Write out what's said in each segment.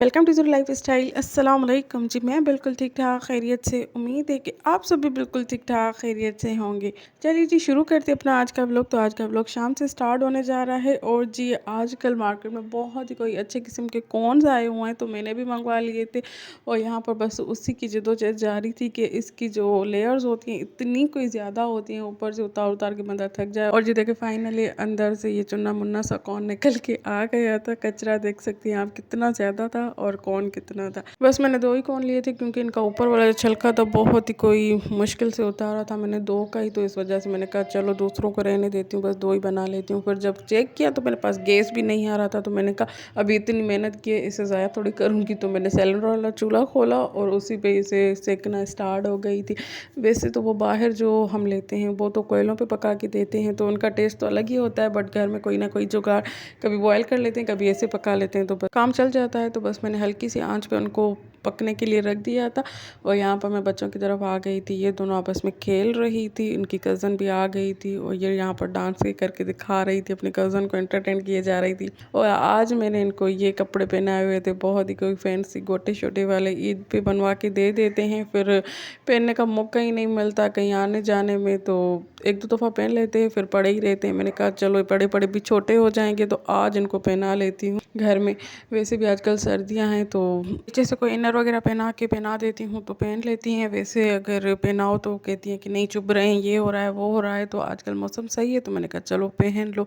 Welcome to ज़ूर lifestyle. अस्सलाम वालेकुम जी। मैं बिल्कुल ठीक ठाक खैरियत से, उम्मीद है कि आप सब भी बिल्कुल ठीक ठाक खैरियत से होंगे। चलिए जी, शुरू करते हैं अपना आज का व्लॉग। तो आज का व्लॉग शाम से स्टार्ट होने जा रहा है। और जी आजकल मार्केट में बहुत ही कोई अच्छे किस्म के कॉर्न्स आए हुए हैं, तो मैंने भी मंगवा लिए थे। और यहाँ पर बस उसी की जद्दोजहद जारी थी कि इसकी जो लेयर्स होती हैं इतनी कोई ज़्यादा होती हैं, ऊपर से उतार उतार के बंदा थक जाए। और जी देखिए फाइनली अंदर से ये चुन्ना मुन्ना सा कॉर्न निकल के आ गया था। कचरा देख सकती हैं आप कितना ज़्यादा था और कौन कितना था। बस मैंने 2 ही कौन लिए थे, क्योंकि इनका ऊपर वाला जो छिलका था बहुत ही कोई मुश्किल से उतारा था मैंने 2 का ही, तो इस वजह से मैंने कहा चलो दूसरों को रहने देती हूँ, बस 2 ही बना लेती हूँ। फिर जब चेक किया तो मेरे पास गैस भी नहीं आ रहा था, तो मैंने कहा अभी इतनी मेहनत की है, इसे ज़ाया थोड़ी करूँगी। तो मैंने सिलेंडर वाला चूल्हा खोला और उसी पे इसे सेकना स्टार्ट हो गई थी। वैसे तो वो बाहर जो हम लेते हैं वो तो कोयलों पे पका के देते हैं, तो उनका टेस्ट तो अलग ही होता है, बट घर में कोई ना कोई जुगाड़, कभी बॉयल कर लेते हैं, कभी ऐसे पका लेते हैं, तो बस काम चल जाता है। तो बस मैंने हल्की सी आंच पे उनको पकने के लिए रख दिया था। और यहाँ पर मैं बच्चों की तरफ आ गई थी। ये दोनों आपस में खेल रही थी, इनकी कज़न भी आ गई थी और ये यहाँ पर डांस भी करके दिखा रही थी, अपने कज़न को एंटरटेन किए जा रही थी। और आज मैंने इनको ये कपड़े पहनाए हुए थे, बहुत ही कोई फैंसी गोटे छोटे वाले, ईद पे बनवा के दे देते हैं, फिर पहनने का मौका ही नहीं मिलता कहीं आने जाने में, तो एक दो दफ़ा पहन लेते हैं फिर पड़े ही रहते हैं। मैंने कहा चलो बड़े बड़े भी छोटे हो जाएंगे तो आज इनको पहना लेती हूँ घर में। वैसे भी आजकल सर्दियाँ हैं, तो नीचे से कोई इनर वगैरह पहना देती हूँ तो पहन लेती हैं। वैसे अगर पहनाओ तो कहती हैं कि नहीं चुभ रहे हैं, ये हो रहा है वो हो रहा है। तो आजकल मौसम सही है तो मैंने कहा चलो पहन लो,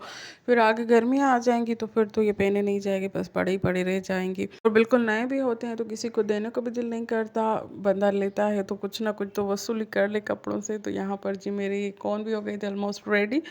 फिर आगे गर्मियाँ आ जाएंगी तो फिर तो ये पहने नहीं जाएंगे, बस पड़े ही पड़े रह जाएंगे। और बिल्कुल नए भी होते हैं तो किसी को देने को भी दिल नहीं करता, बंदा लेता है तो कुछ ना कुछ तो वसूली कर ले कपड़ों से। तो यहाँ पर जी मेरी कौन भी हो गई थी ऑलमोस्ट रेडी।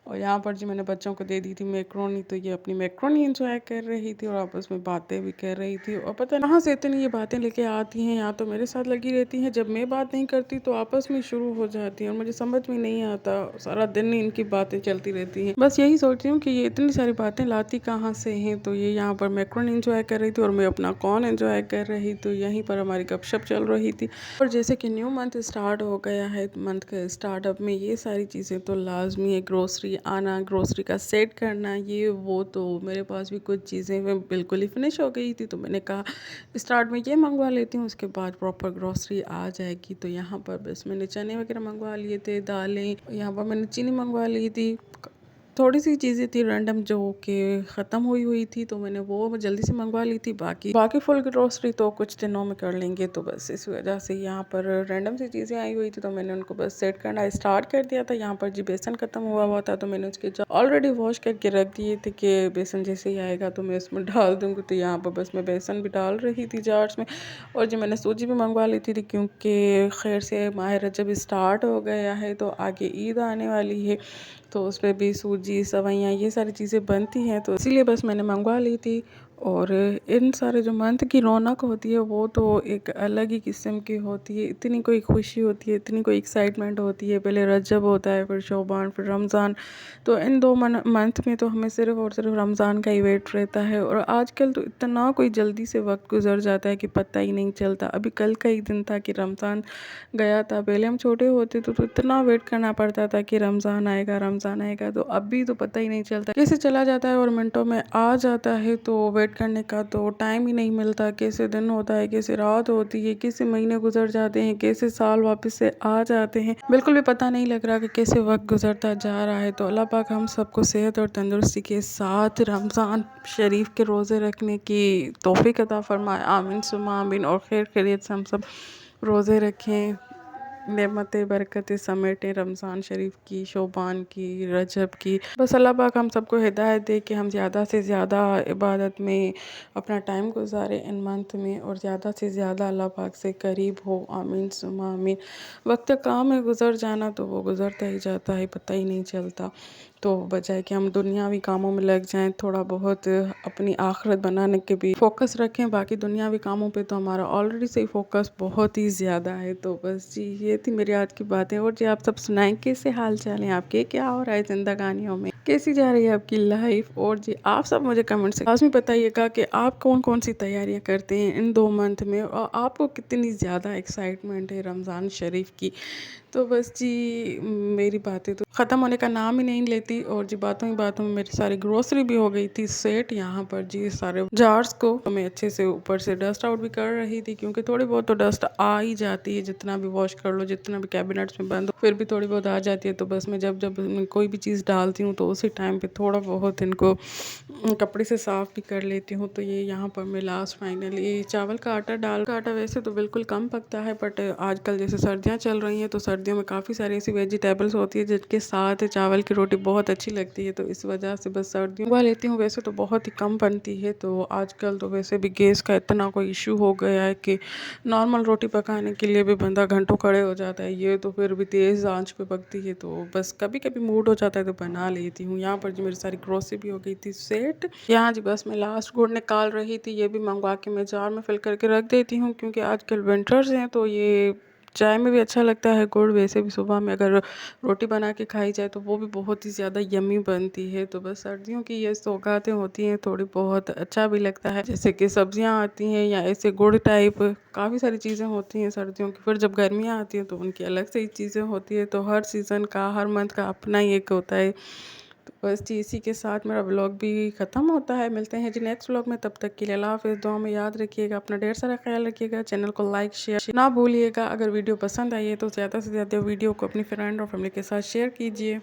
और यहाँ पर जी मैंने बच्चों को दे दी थी मैक्रोनी, तो ये अपनी मैक्रोनी एंजॉय कर रही थी और आपस में बातें भी कर रही थी। और पता कहाँ से इतनी ये बातें लेके आती हैं, या तो मेरे साथ लगी रहती हैं, जब मैं बात नहीं करती तो आपस में शुरू हो जाती हैं और मुझे समझ में नहीं आता, सारा दिन ही इनकी बातें चलती रहती हैं। बस यही सोचती हूँ कि ये इतनी सारी बातें लाती कहाँ से हैं। तो ये यहाँ पर मैक्रोनी एंजॉय कर रही थी और मैं अपना कॉर्न एंजॉय कर रही, तो यहीं पर हमारी गपशप चल रही थी। और जैसे कि न्यू मंथ स्टार्ट हो गया है, मंथ के स्टार्टअप में ये सारी चीज़ें तो लाजमी है, ग्रोसरी आना, ग्रोसरी का सेट करना, ये वो। तो मेरे पास भी कुछ चीज़ें मैं बिल्कुल ही फिनिश हो गई थी, तो मैंने कहा स्टार्ट में ये मंगवा लेती हूँ, उसके बाद प्रॉपर ग्रोसरी आ जाएगी। तो यहाँ पर बस मैंने चने वगैरह मंगवा लिए थे, दालें, यहाँ पर मैंने चीनी मंगवा ली थी। थोड़ी सी चीज़ें थी रैंडम जो कि ख़त्म हुई थी, तो मैंने वो जल्दी से मंगवा ली थी। बाकी बाकी फुल ग्रोसरी तो कुछ दिनों में कर लेंगे, तो बस इस वजह से यहाँ पर रैंडम सी चीज़ें आई हुई थी, तो मैंने उनको बस सेट करना स्टार्ट कर दिया था। यहाँ पर जी बेसन ख़त्म हुआ था, तो मैंने उसके ऑलरेडी वॉश करके रख दिए थे कि बेसन जैसे ही आएगा तो मैं उसमें डाल दूँगी। तो यहाँ पर बस मैं बेसन भी डाल रही थी जार्स में। और जी मैंने सूजी भी मंगवा ली थी, क्योंकि खैर से माह रजब स्टार्ट हो गया है, तो आगे ईद आने वाली है, तो उस पर भी सूजी सवैयाँ ये सारी चीज़ें बनती हैं, तो इसीलिए बस मैंने मंगवा ली थी। और इन सारे जो मंथ की रौनक होती है वो तो एक अलग ही किस्म की होती है, इतनी कोई खुशी होती है, इतनी कोई एक्साइटमेंट होती है। पहले रजब होता है, फिर शौबान, फिर रमज़ान। तो इन 2 मंथ में तो हमें सिर्फ़ और सिर्फ रमज़ान का ही वेट रहता है। और आजकल तो इतना कोई जल्दी से वक्त गुजर जाता है कि पता ही नहीं चलता। अभी कल का ही दिन था कि रमज़ान गया था। पहले हम छोटे होते तो इतना वेट करना पड़ता था कि रमज़ान आएगा रमज़ान आएगा, तो अभी तो पता ही नहीं चलता कैसे चला जाता है और मिनटों में आ जाता है। तो वेट करने का तो टाइम ही नहीं मिलता, कैसे दिन होता है, कैसे रात होती है, कैसे महीने गुजर जाते हैं, कैसे साल वापस से आ जाते हैं, बिल्कुल भी पता नहीं लग रहा कि कैसे वक्त गुजरता जा रहा है। तो अल्लाह पाक हम सबको सेहत और तंदुरुस्ती के साथ रमज़ान शरीफ के रोज़े रखने की तौफीक अता फरमाए, आमीन सुम्मा आमीन। और खैर खैरियत से हम सब रोज़े रखें, नेमतें बरकतें समेटें रमज़ान शरीफ की, शोबान की, रजब की। बस अल्लाह पाक हम सबको हिदायत दे कि हम ज़्यादा से ज़्यादा इबादत में अपना टाइम गुजारें इन मंथ में, और ज़्यादा से ज़्यादा अल्लाह पाक से करीब हो, आमीन सुम्मा आमीन। वक्त काम में गुजर जाना तो वो गुजरता ही जाता है, पता ही नहीं चलता। तो बजाय कि हम दुनियावी कामों में लग जाएं, थोड़ा बहुत अपनी आखिरत बनाने के भी फोकस रखें। बाकी दुनियावी कामों पे तो हमारा ऑलरेडी से फोकस बहुत ही ज़्यादा है। तो बस जी ये थी मेरी आज की बातें। और जी आप सब सुनाएं, कैसे हाल चाल हैं आपके, क्या हो रहा है ज़िंदगानियों में, कैसी जा रही है आपकी लाइफ। और जी आप सब मुझे कमेंट से लाजमी बताइएगा कि आप कौन कौन सी तैयारियां करते हैं इन 2 मंथ में, और आपको कितनी ज़्यादा एक्साइटमेंट है रमज़ान शरीफ की। तो बस जी मेरी बातें तो ख़त्म होने का नाम ही नहीं लेती, और जी बातों ही बातों में मेरी सारी ग्रोसरी भी हो गई थी सेट। यहाँ पर जी सारे जार्स को तो मैं अच्छे से ऊपर से डस्ट आउट भी कर रही थी, क्योंकि थोड़ी बहुत तो डस्ट आ ही जाती है, जितना भी वॉश कर लो, जितना भी कैबिनेट्स में बंद हो, फिर भी थोड़ी बहुत आ जाती है। तो बस मैं जब जब मैं कोई भी चीज़ डालती हूँ तो उसी टाइम पे थोड़ा बहुत इनको कपड़े से साफ़ भी कर लेती हूँ। तो ये यहाँ पर मैं लास्ट फाइनली चावल का आटा वैसे तो बिल्कुल कम पकता है, बट आजकल जैसे सर्दियाँ चल रही हैं तो सर्दियों में काफ़ी सारी ऐसी वेजिटेबल्स होती है जिनके साथ चावल की रोटी बहुत अच्छी लगती है। तो इस वजह से बस सर्दियों मंगवा लेती हूँ। वैसे तो बहुत ही कम बनती है, तो आजकल तो वैसे भी गैस का इतना कोई इशू हो गया है कि नॉर्मल रोटी पकाने के लिए भी बंदा घंटों खड़े हो जाता है। ये तो फिर भी तेज़ आंच पे पकती है, तो बस कभी कभी मूड हो जाता है तो बना लेती हूँ। यहाँ पर जी मेरी सारी ग्रोसरी भी हो गई थी सेट। यहाँ जी बस मैं लास्ट गुड़ निकाल रही थी, ये भी मंगवा के मैं जार में फिल करके रख देती हूँ, क्योंकि आजकल विंटर्स हैं तो ये चाय में भी अच्छा लगता है गुड़। वैसे भी सुबह में अगर रोटी बना के खाई जाए तो वो भी बहुत ही ज़्यादा यम्मी बनती है। तो बस सर्दियों की ये सौगातें होती हैं, थोड़ी बहुत अच्छा भी लगता है, जैसे कि सब्जियां आती हैं या ऐसे गुड़ टाइप काफ़ी सारी चीज़ें होती हैं सर्दियों की। फिर जब गर्मियां आती हैं तो उनकी अलग से ही चीज़ें होती है। तो हर सीज़न का, हर मंथ का अपना ही एक होता है। तो बस जी इसी के साथ मेरा व्लॉग भी ख़त्म होता है। मिलते हैं जी नेक्स्ट व्लॉग में, तब तक के लिए अल्लाह हाफ़िज़। दुआ में याद रखिएगा, अपना ढेर सारा ख्याल रखिएगा। चैनल को लाइक शेयर ना भूलिएगा। अगर वीडियो पसंद आई है तो ज़्यादा से ज़्यादा वीडियो को अपनी फ्रेंड और फैमिली के साथ शेयर कीजिए।